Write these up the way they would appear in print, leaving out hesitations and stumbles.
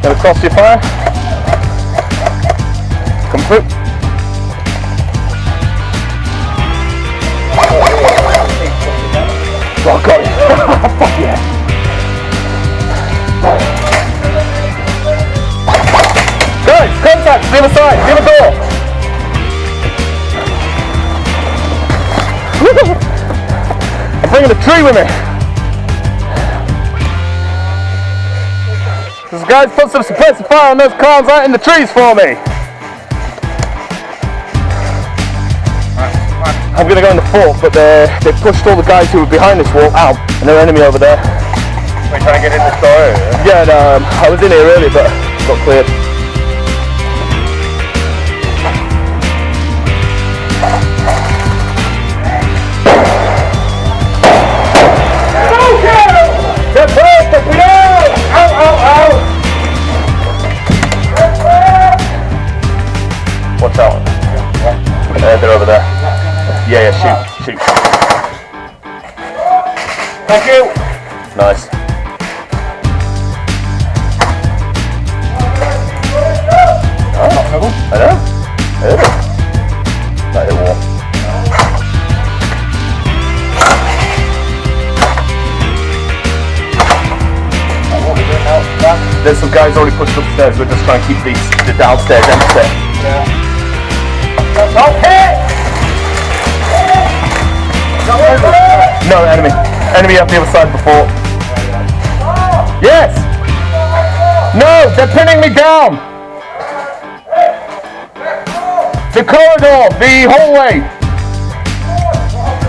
Gonna cross your fire. Come through. Oh, got it. Fuck yeah. Guys, contact, the other side, the other door. I'm bringing a tree with me. This guy's put some suppressive fire on those cars out in the trees for me. I'm going to go in the fort, but they pushed all the guys who were behind this wall out, and they're enemy over there. We're trying to get in the store. Yeah, no, I was in here earlier, but got cleared. Get first, we out! Out! Watch out. They're over there. Yeah, shoot. Thank you. Nice. Oh, I know. That hit warm. There's some guys already pushed upstairs. We're just trying to keep the downstairs empty. Yeah. Don't hit! No, enemy. Enemy up the other side of the fort. Yes! No, they're pinning me down! The corridor, the hallway.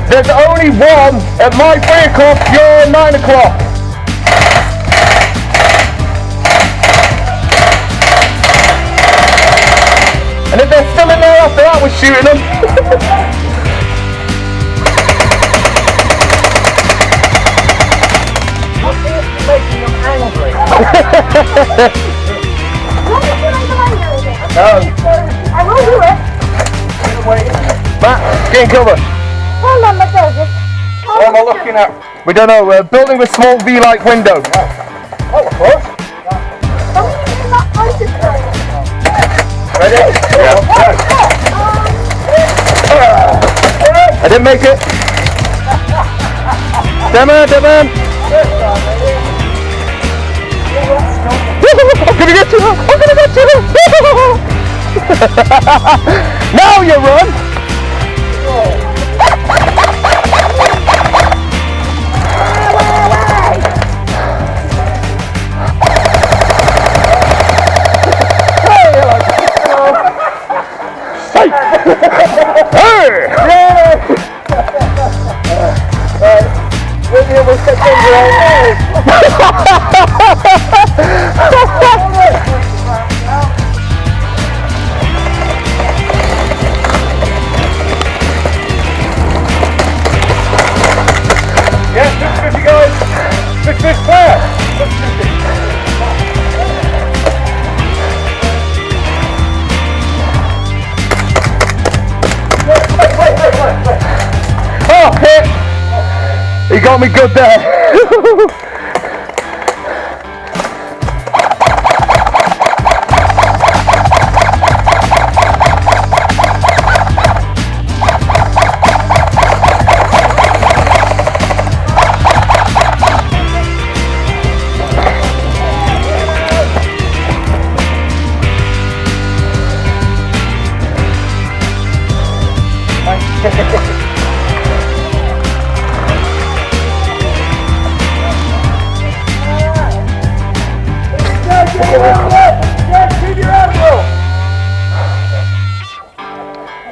There's only one at my 3 o'clock, you're 9 o'clock. And if they're still in there after that, we're shooting them. Making them angry. I will do it. Matt, get in cover. Hold on, Matilda. What am I looking at? We don't know, we're building with small V-like window. Oh, of course. Ready? Yeah. I didn't make it. Damn it. I'm gonna get you. Now you run. Oh, hit! He got me good there.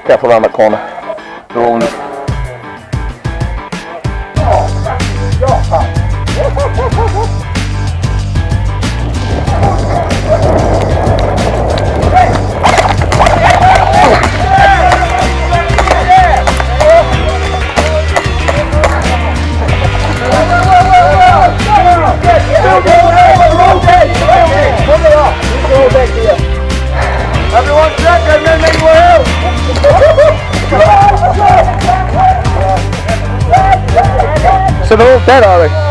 Careful around that corner. They're all in the... Rotate! Rotate! Rotate! Dead, are we?